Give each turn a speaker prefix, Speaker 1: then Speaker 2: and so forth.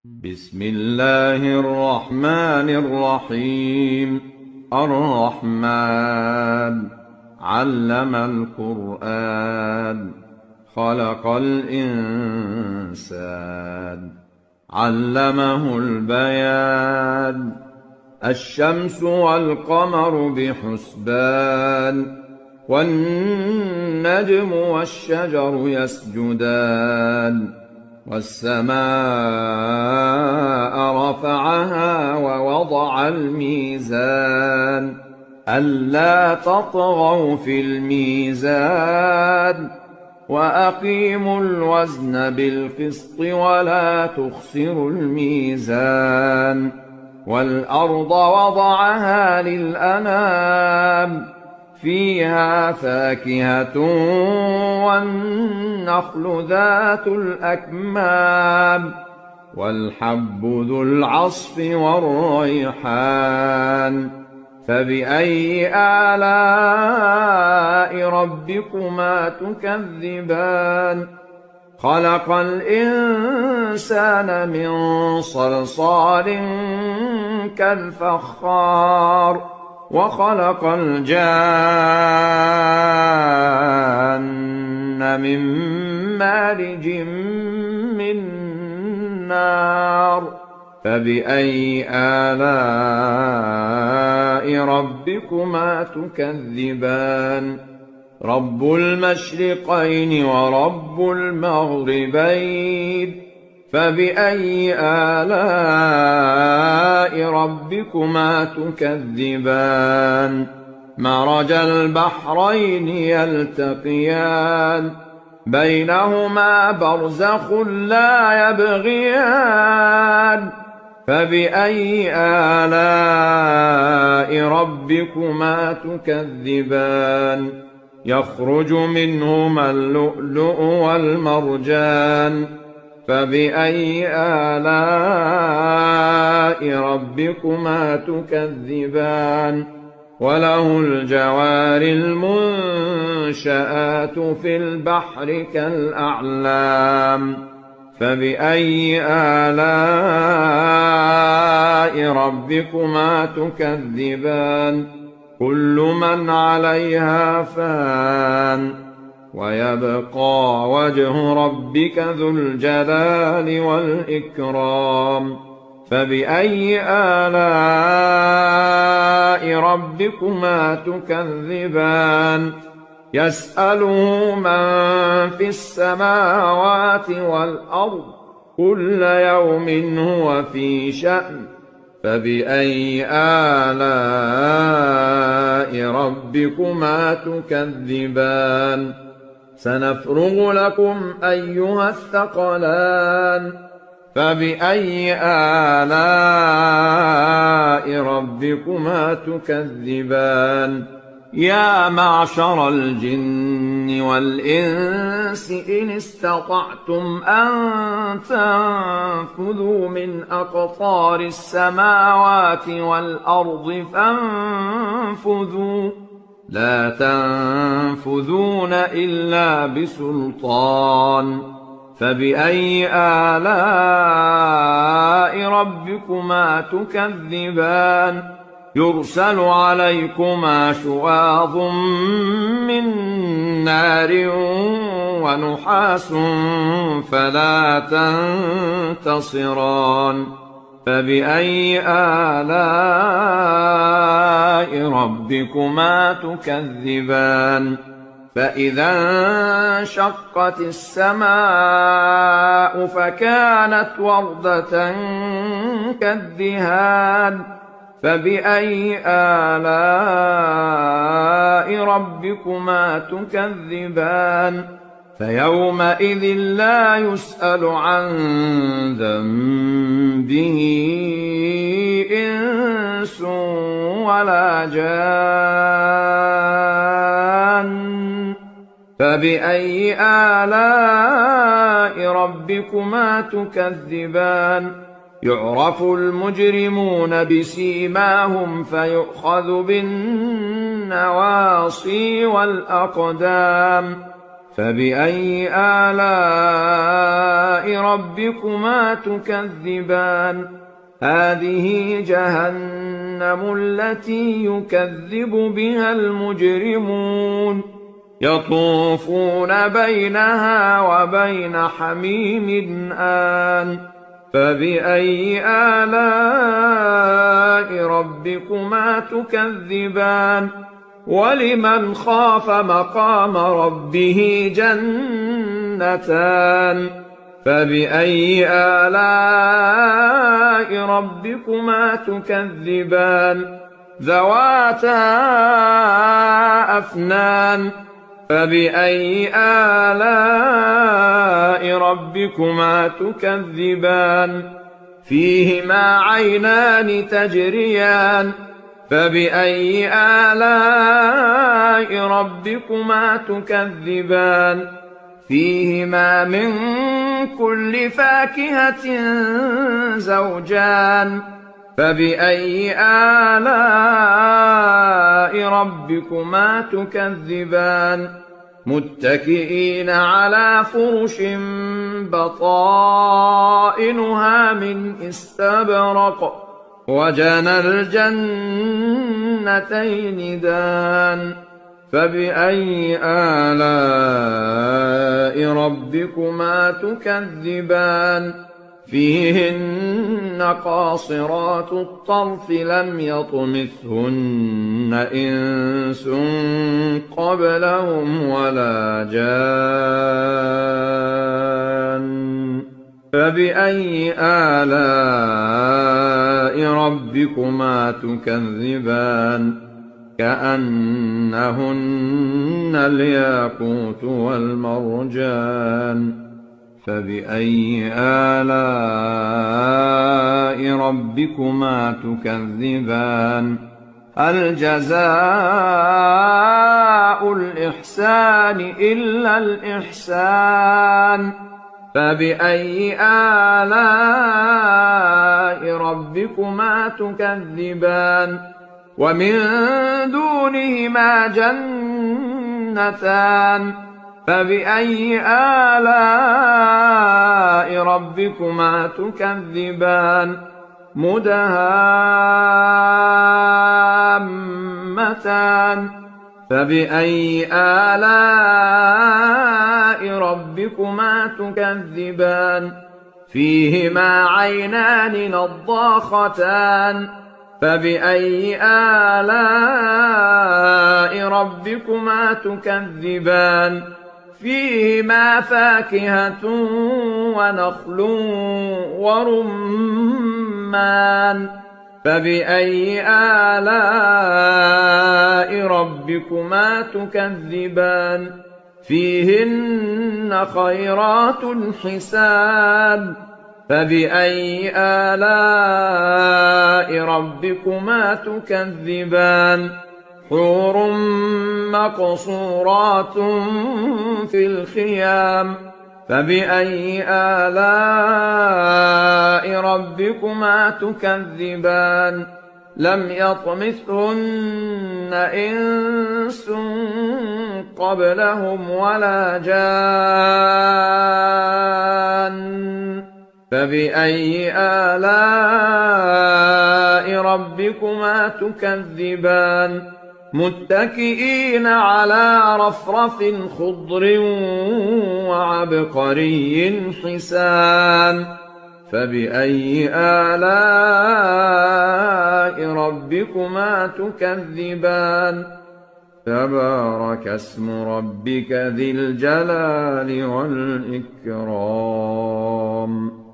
Speaker 1: بسم الله الرحمن الرحيم. الرحمن علم القرآن خلق الإنسان علمه البيان. الشمس والقمر بحسبان والنجم والشجر يسجدان والسماء رفعها ووضع الميزان ألا تطغوا في الميزان وأقيموا الوزن بالقسط ولا تخسروا الميزان. والأرض وضعها للأنام فيها فاكهة والنخل ذات الأكمام والحب ذو العصف والريحان. فبأي آلاء ربكما تكذبان؟ خلق الإنسان من صلصال كالفخار وخلق الجان من مارج من نار. فبأي آلاء ربكما تكذبان؟ رب المشرقين ورب المغربين. فبأي آلاء ربكما تكذبان؟ مرج البحرين يلتقيان بينهما برزخ لا يبغيان. فبأي آلاء ربكما تكذبان؟ يخرج منهما اللؤلؤ والمرجان. فبأي آلاء ربكما تكذبان؟ وله الجوار المنشآت في البحر كالأعلام. فبأي آلاء ربكما تكذبان؟ كل من عليها فان ويبقى وجه ربك ذو الجلال والإكرام. فبأي آلاء ربكما تكذبان؟ يسأله من في السماوات والأرض كل يوم هو في شأن. فبأي آلاء ربكما تكذبان؟ سنفرغ لكم أيها الثقلان. فبأي آلاء ربكما تكذبان؟ يا معشر الجن والإنس إن استطعتم أن تنفذوا من أقطار السماوات والأرض فانفذوا لا تنفذون إلا بسلطان. فبأي آلاء ربكما تكذبان؟ يرسل عليكما شواظ من نار ونحاس فلا تنتصران. فبأي آلاء ربكما تكذبان؟ فإذا انشقت السماء فكانت وردة كالدهان. فبأي آلاء ربكما تكذبان؟ فيومئذ لا يسأل عن ذنبه إنس ولا جان. فبأي آلاء ربكما تكذبان؟ يعرف المجرمون بسيماهم فيؤخذ بالنواصي والأقدام. فبأي آلاء ربكما تكذبان هذه جهنم التي يكذب بها المجرمون يطوفون بينها وبين حميم آن فبأي آلاء ربكما تكذبان ولمن خاف مقام ربه جنتان فبأي آلاء ربكما تكذبان ذواتا أفنان فبأي آلاء ربكما تكذبان فيهما عينان تجريان فبأي آلاء ربكما تكذبان فيهما من كل فاكهة زوجان فبأي آلاء ربكما تكذبان متكئين على فرش بطائنها من استبرق وجنى الجنتين دان فبأي آلاء ربكما تكذبان فيهن قاصرات الطرف لم يطمثهن إنس قبلهم ولا جان فبأي آلاء ربكما تكذبان كأنهن الياقوت والمرجان فبأي آلاء ربكما تكذبان هل جزاء الإحسان إلا الإحسان فبأي آلاء ربكما تكذبان ومن دونهما جنتان فبأي آلاء ربكما تكذبان مدهامتان فبأي آلاء ربكما تكذبان فيهما عينان نضاختان فبأي آلاء ربكما تكذبان فيهما فاكهة ونخل ورمان فبأي آلاء ربكما تكذبان فيهن خيرات حسان فبأي آلاء ربكما تكذبان حور مقصورات في الخيام فبأي آلاء ربكما تكذبان لم يطمثهن إنس قبلهم ولا جان فبأي آلاء ربكما تكذبان متكئين على رفرف خضر وعبقري حسان فبأي آلاء ربكما تكذبان تبارك اسم ربك ذي الجلال والإكرام